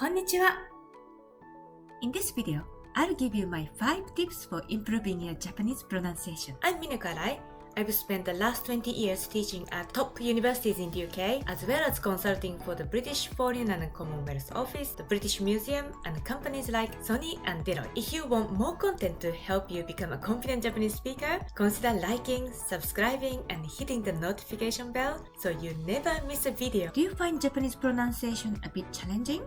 Konnichiwa! In this video, I'll give you my 5 tips for improving your Japanese pronunciation. I'm Mineko Arai. I've spent the last 20 years teaching at top universities in the UK, as well as consulting for the British Foreign and Commonwealth Office, the British Museum, and companies like Sony and Deloitte. If you want more content to help you become a confident Japanese speaker, consider liking, subscribing, and hitting the notification bell so you never miss a video. Do you find Japanese pronunciation a bit challenging?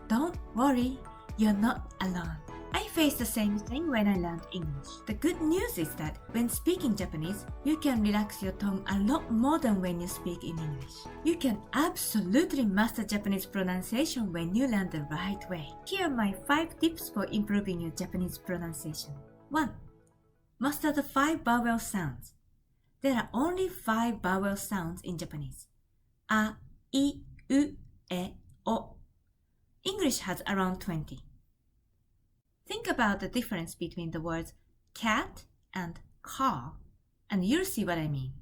Don't worry, you're not alone. I faced the same thing when I learned English. The good news is that when speaking Japanese, you can relax your tongue a lot more than when you speak in English. You can absolutely master Japanese pronunciation when you learn the right way. Here are my 5 tips for improving your Japanese pronunciation. 1. Master the 5 vowel sounds. There are only 5 vowel sounds in Japanese. A, I, U, E, O. English has around 20. Think about the difference between the words cat and car, and you'll see what I mean.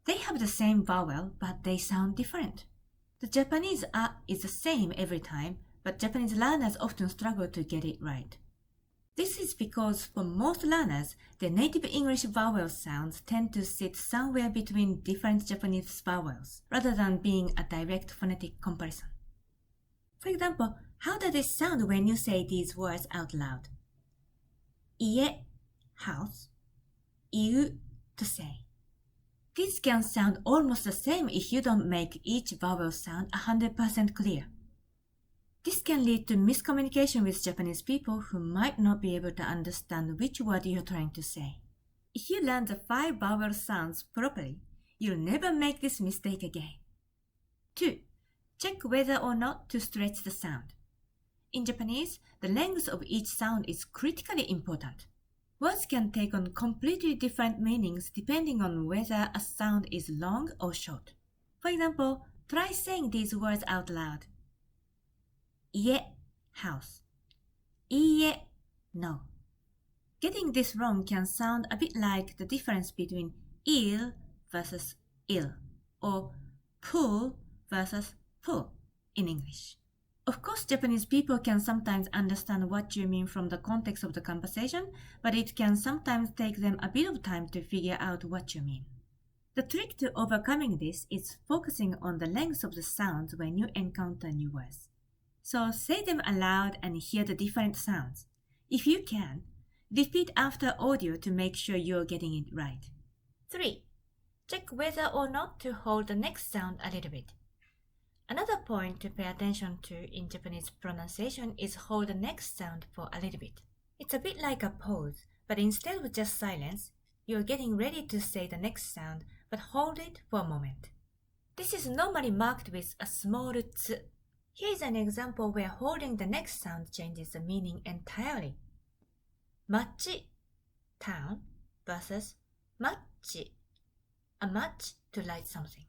They have the same vowel, but they sound different. The Japanese A is the same every time, but Japanese learners often struggle to get it right. This is because for most learners, their native English vowel sounds tend to sit somewhere between different Japanese vowels, rather than being a direct phonetic comparison. For example, how does it sound when you say these words out loud? Ie, house. Iu, to say. These can sound almost the same if you don't make each vowel sound 100% clear. This can lead to miscommunication with Japanese people who might not be able to understand which word you're trying to say. If you learn the 5 vowel sounds properly, you'll never make this mistake again. 2. Check whether or not to stretch the sound. In Japanese, the length of each sound is critically important. Words can take on completely different meanings depending on whether a sound is long or short. For example, try saying these words out loud. Ie, house. Iie, no. Getting this wrong can sound a bit like the difference between il versus ill, or pull versus pull in English. Of course, Japanese people can sometimes understand what you mean from the context of the conversation, but it can sometimes take them a bit of time to figure out what you mean. The trick to overcoming this is focusing on the length of the sounds when you encounter new words. So say them aloud and hear the different sounds. If you can, repeat after audio to make sure you're getting it right. 3. Check whether or not to hold the next sound a little bit. Another point to pay attention to in Japanese pronunciation is hold the next sound for a little bit. It's a bit like a pause, but instead of just silence, you're getting ready to say the next sound, but hold it for a moment. This is normally marked with a small tsu. Here is an example where holding the next sound changes the meaning entirely. Machi, town, versus machi, a match to light something.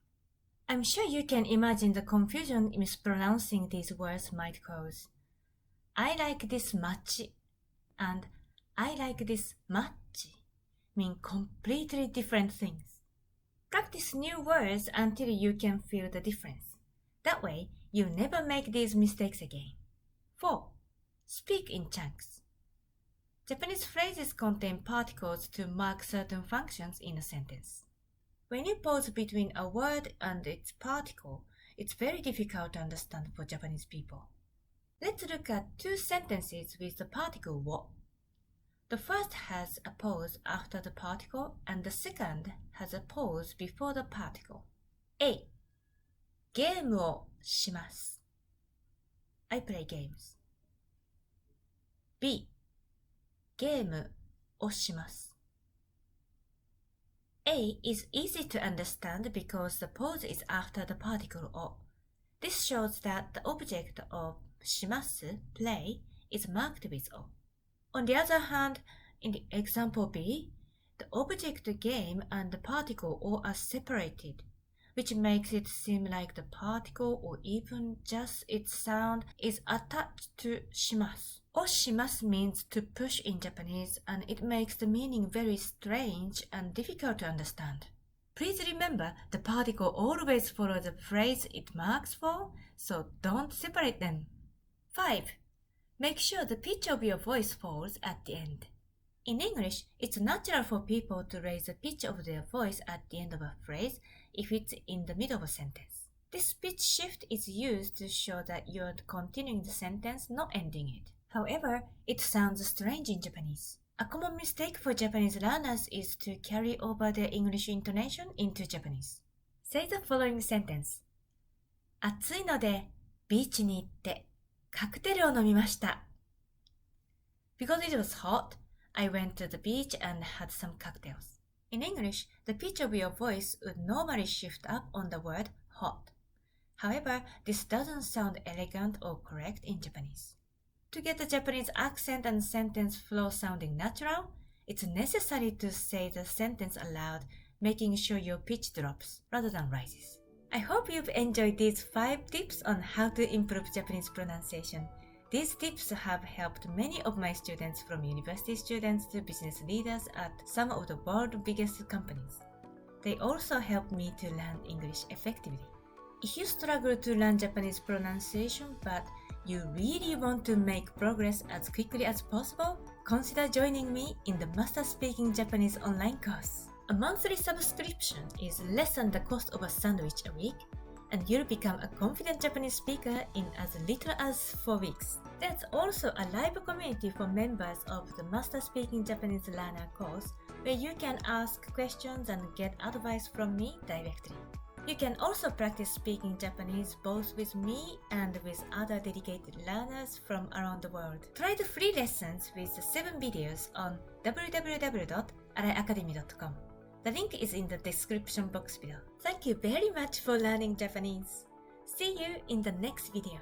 I'm sure you can imagine the confusion mispronouncing these words might cause. I like this machi and I like this machi mean completely different things. Practice new words until you can feel the difference. That way, you'll never make these mistakes again. 4. Speak in chunks. Japanese phrases contain particles to mark certain functions in a sentence. When you pause between a word and its particle, it's very difficult to understand for Japanese people. Let's look at 2 sentences with the particle wo. The first has a pause after the particle and the second has a pause before the particle. A. ゲームをします。I play games. B. ゲームをします。A is easy to understand because the pause is after the particle o. This shows that the object of します play is marked with o. On the other hand, in the example B, the object game and the particle o are separated, which makes it seem like the particle or even just its sound is attached to します. をします means to push in Japanese, and it makes the meaning very strange and difficult to understand. Please remember, the particle always follows the phrase it marks for, so don't separate them. 5. Make sure the pitch of your voice falls at the end. In English, it's natural for people to raise the pitch of their voice at the end of a phrase if it's in the middle of a sentence. This pitch shift is used to show that you're continuing the sentence, not ending it. However, it sounds strange in Japanese. A common mistake for Japanese learners is to carry over their English intonation into Japanese. Say the following sentence. 暑いのでビーチに行ってカクテルを飲みました。Because it was hot, I went to the beach and had some cocktails. In English, the pitch of your voice would normally shift up on the word hot. However, this doesn't sound elegant or correct in Japanese. To get the Japanese accent and sentence flow sounding natural, it's necessary to say the sentence aloud, making sure your pitch drops rather than rises. I hope you've enjoyed these 5 tips on how to improve Japanese pronunciation. These tips have helped many of my students, from university students to business leaders at some of the world's biggest companies. They also helped me to learn English effectively. If you struggle to learn Japanese pronunciation but you really want to make progress as quickly as possible, consider joining me in the Master Speaking Japanese online course. A monthly subscription is less than the cost of a sandwich a week, and you'll become a confident Japanese speaker in as little as 4 weeks. There's also a live community for members of the Master Speaking Japanese Learner course, where you can ask questions and get advice from me directly. You can also practice speaking Japanese both with me and with other dedicated learners from around the world. Try the free lessons with the 7 videos on www.araiacademy.com. The link is in the description box below. Thank you very much for learning Japanese. See you in the next video.